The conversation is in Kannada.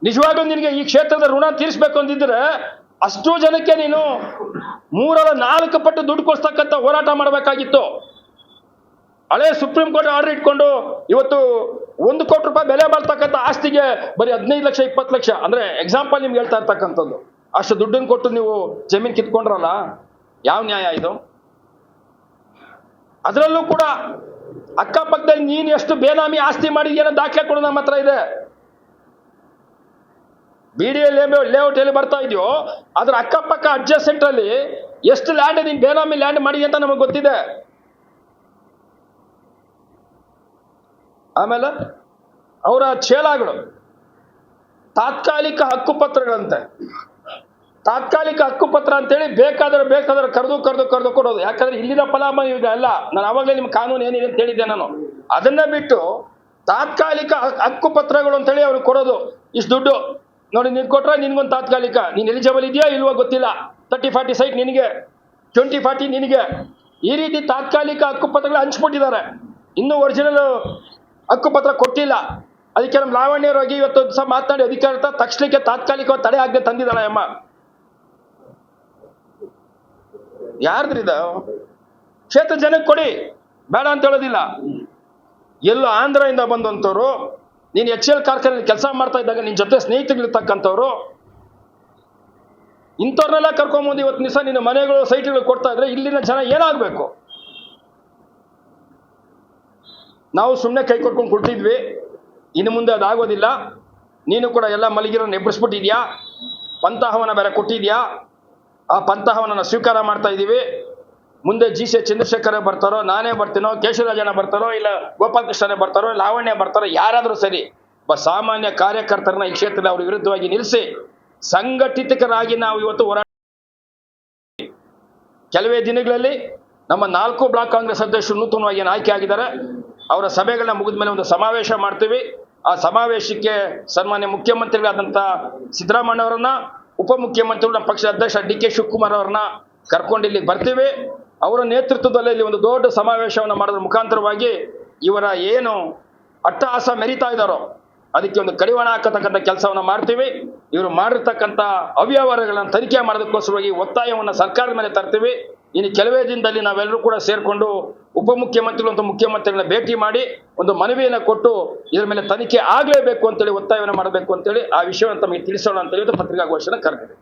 ನಿಜವಾಗ್ಲೂ ನಿನಗೆ ಈ ಕ್ಷೇತ್ರದ ಋಣ ತೀರಿಸಬೇಕು ಅಂದಿದ್ರೆ ಅಷ್ಟು ಜನಕ್ಕೆ ನೀನು 3-4 ಪಟ್ಟು ದುಡ್ಡು ಕೊಡ್ಸ್ತಕ್ಕಂಥ ಹೋರಾಟ ಮಾಡಬೇಕಾಗಿತ್ತು. ಹಳೆ ಸುಪ್ರೀಂ ಕೋರ್ಟ್ ಆರ್ಡರ್ ಇಟ್ಕೊಂಡು ಇವತ್ತು 1 ಕೋಟಿ ರೂಪಾಯಿ ಬೆಲೆ ಬಾಳ್ತಕ್ಕಂಥ ಆಸ್ತಿಗೆ ಬರೀ 15 ಲಕ್ಷ 20 ಲಕ್ಷ ಅಂದ್ರೆ ಎಕ್ಸಾಂಪಲ್ ನಿಮ್ಗೆ ಹೇಳ್ತಾ ಇರ್ತಕ್ಕಂಥದ್ದು. ಅಷ್ಟು ದುಡ್ಡನ್ನು ಕೊಟ್ಟು ನೀವು ಜಮೀನು ಕಿತ್ಕೊಂಡ್ರಲ್ಲ, ಯಾವ ನ್ಯಾಯ ಇದು? ಅದರಲ್ಲೂ ಕೂಡ ಅಕ್ಕಪಕ್ಕದಲ್ಲಿ ನೀನು ಎಷ್ಟು ಬೇನಾಮಿ ಆಸ್ತಿ ಮಾಡಿದ್ಯ ಅನ್ನೋ ದಾಖಲೆ ಕೂಡ ನಮ್ಮ ಹತ್ರ ಇದೆ. BDA ಲೇಔಟ್ ಎಲ್ಲಿ ಬರ್ತಾ ಇದೆಯೋ ಅದ್ರ ಅಕ್ಕಪಕ್ಕ ಅಡ್ಜಸೆಂಟ್ ಅಲ್ಲಿ ಎಷ್ಟು ಲ್ಯಾಂಡ್ ನೀನು ಬೇನಾಮಿ ಲ್ಯಾಂಡ್ ಮಾಡಿ ಅಂತ ನಮಗೆ ಗೊತ್ತಿದೆ. ಆಮೇಲೆ ಅವರ ಚೇಲಾಗಳು ತಾತ್ಕಾಲಿಕ ಹಕ್ಕುಪತ್ರಗಳಂತೆ, ತಾತ್ಕಾಲಿಕ ಹಕ್ಕುಪತ್ರ ಅಂತೇಳಿ ಬೇಕಾದ್ರೆ ಕರೆದು ಕೊಡೋದು. ಯಾಕಂದ್ರೆ ಇಲ್ಲಿನ ಫಲಾನುಭವಿ ಅಲ್ಲ, ನಾನು ಅವಾಗಲೇ ನಿಮ್ಮ ಕಾನೂನು ಏನಿದೆ ಅಂತ ಹೇಳಿದ್ದೆ ನಾನು. ಅದನ್ನ ಬಿಟ್ಟು ತಾತ್ಕಾಲಿಕ ಹಕ್ಕುಪತ್ರಗಳು ಅಂತೇಳಿ ಅವ್ರಿಗೆ ಕೊಡೋದು. ಇಷ್ಟು ದುಡ್ಡು ನೋಡಿ ನೀನು ಕೊಟ್ರೆ ನಿನ್ಗೊಂದು ತಾತ್ಕಾಲಿಕ, ನೀನು ಎಲಿಜಿಬಲ್ ಇದೆಯಾ ಇಲ್ವೋ ಗೊತ್ತಿಲ್ಲ, 30-40 ಸೈಟ್ ನಿನಗೆ, 20-40 ನಿನಗೆ, ಈ ರೀತಿ ತಾತ್ಕಾಲಿಕ ಹಕ್ಕುಪತ್ರಗಳು ಹಂಚ್ಬಿಟ್ಟಿದ್ದಾರೆ. ಇನ್ನೂ ಒರಿಜಿನಲ್ ಹಕ್ಕುಪತ್ರ ಕೊಟ್ಟಿಲ್ಲ. ಅದಕ್ಕೆ ನಮ್ಮ ಲಾವಣ್ಯರು ಹೋಗಿ ಇವತ್ತು ದಿವಸ ಮಾತನಾಡಿ ಅಧಿಕಾರ ತಕ್ಷಣಕ್ಕೆ ತಾತ್ಕಾಲಿಕವಾಗಿ ತಡೆ ಆಗದೆ ತಂದಿದ್ದಾಳೆ ಅಮ್ಮ. ಯಾರ್ದ್ರಿದ ಕ್ಷೇತ್ರ ಜನಕ್ಕೆ ಕೊಡಿ, ಬೇಡ ಅಂತ ಹೇಳೋದಿಲ್ಲ. ಎಲ್ಲೋ ಆಂಧ್ರದಿಂದ ಬಂದಂಥವ್ರು, ನೀನು HCL ಕಾರ್ಖಾನೆಯಲ್ಲಿ ಕೆಲಸ ಮಾಡ್ತಾ ಇದ್ದಾಗ ನಿನ್ನ ಜೊತೆ ಸ್ನೇಹಿತರಿರ್ತಕ್ಕಂಥವ್ರು, ಇಂಥವ್ರನ್ನೆಲ್ಲ ಕರ್ಕೊಂಬಂದು ಇವತ್ತು ದಿವಸ ನಿನ್ನ ಮನೆಗಳು ಸೈಟ್ಗಳು ಕೊಡ್ತಾ ಇದ್ರೆ ಇಲ್ಲಿನ ಜನ ಏನಾಗಬೇಕು? ನಾವು ಸುಮ್ಮನೆ ಕೈ ಕೊಟ್ಕೊಂಡು ಕೊಡ್ತಿದ್ವಿ, ಇನ್ನು ಮುಂದೆ ಅದಾಗೋದಿಲ್ಲ. ನೀನು ಕೂಡ ಎಲ್ಲ ಮಲಗಿರೋ ಎಬ್ಬರಿಸ್ಬಿಟ್ಟಿದ್ಯಾ, ಪಂಥಾಹವನ ಬೇರೆ ಕೊಟ್ಟಿದ್ಯಾ. ಆ ಪಂಥಾಹವನನ್ನು ಸ್ವೀಕಾರ ಮಾಡ್ತಾ ಇದ್ದೀವಿ. ಮುಂದೆ GC ಚಂದ್ರಶೇಖರ ಬರ್ತಾರೋ, ನಾನೇ ಬರ್ತೀನೋ, ಕೇಶವರಾಜಣ್ಣ ಬರ್ತಾರೋ, ಇಲ್ಲ ಗೋಪಾಲಕೃಷ್ಣನೇ ಬರ್ತಾರೋ, ಲಾವಣ್ಯ ಬರ್ತಾರೋ, ಯಾರಾದರೂ ಸರಿ, ಸಾಮಾನ್ಯ ಕಾರ್ಯಕರ್ತರನ್ನ ಈ ಕ್ಷೇತ್ರದಲ್ಲಿ ಅವ್ರ ವಿರುದ್ಧವಾಗಿ ನಿಲ್ಲಿಸಿ ಸಂಘಟಿತರಾಗಿ ನಾವು ಇವತ್ತು ಹೋರಾಟ. ಕೆಲವೇ ದಿನಗಳಲ್ಲಿ ನಮ್ಮ 4 ಬ್ಲಾಕ್ ಕಾಂಗ್ರೆಸ್ ಅಧ್ಯಕ್ಷರು ನೂತನವಾಗಿ ಆಯ್ಕೆ ಆಗಿದ್ದಾರೆ. ಅವರ ಸಭೆಗಳನ್ನ ಮುಗಿದ ಮೇಲೆ ಒಂದು ಸಮಾವೇಶ ಮಾಡ್ತೀವಿ. ಆ ಸಮಾವೇಶಕ್ಕೆ ಸನ್ಮಾನ್ಯ ಮುಖ್ಯಮಂತ್ರಿಗಳಾದಂಥ ಸಿದ್ದರಾಮಯ್ಯ ಅವರನ್ನ, ಉಪಮುಖ್ಯಮಂತ್ರಿಗಳು ನಮ್ಮ ಪಕ್ಷದ ಅಧ್ಯಕ್ಷ DK ಶಿವಕುಮಾರ್ ಅವರನ್ನ ಕರ್ಕೊಂಡು ಇಲ್ಲಿ ಬರ್ತೀವಿ. ಅವರ ನೇತೃತ್ವದಲ್ಲಿ ಇಲ್ಲಿ ಒಂದು ದೊಡ್ಡ ಸಮಾವೇಶವನ್ನು ಮಾಡೋದ್ರ ಮುಖಾಂತರವಾಗಿ ಇವರ ಏನು ಅಟ್ಟಹಾಸ ಮೆರಿತಾ ಇದ್ದಾರೋ ಅದಕ್ಕೆ ಒಂದು ಕಡಿವಾಣ ಹಾಕತಕ್ಕಂಥ ಕೆಲಸವನ್ನು ಮಾಡ್ತೀವಿ. ಇವರು ಮಾಡಿರ್ತಕ್ಕಂಥ ಅವ್ಯವಹಾರಗಳನ್ನು ತನಿಖೆ ಮಾಡೋದಕ್ಕೋಸ್ಕರವಾಗಿ ಒತ್ತಾಯವನ್ನು ಸರ್ಕಾರದ ಮೇಲೆ ತರ್ತೀವಿ. ಇನ್ನು ಕೆಲವೇ ದಿನದಲ್ಲಿ ನಾವೆಲ್ಲರೂ ಕೂಡ ಸೇರಿಕೊಂಡು ಉಪಮುಖ್ಯಮಂತ್ರಿಗಳು ಮತ್ತು ಮುಖ್ಯಮಂತ್ರಿಗಳನ್ನ ಭೇಟಿ ಮಾಡಿ ಒಂದು ಮನವಿಯನ್ನು ಕೊಟ್ಟು ಇದರ ಮೇಲೆ ತನಿಖೆ ಆಗಲೇಬೇಕು ಅಂತೇಳಿ ಒತ್ತಾಯವನ್ನು ಮಾಡಬೇಕು ಅಂತೇಳಿ ಆ ವಿಷಯವನ್ನು ತಮಗೆ ತಿಳಿಸೋಣ ಅಂತೇಳಿ ಪತ್ರಿಕಾಗೋಷ್ಠಿಯನ್ನು ಕರೆದಿದೆ.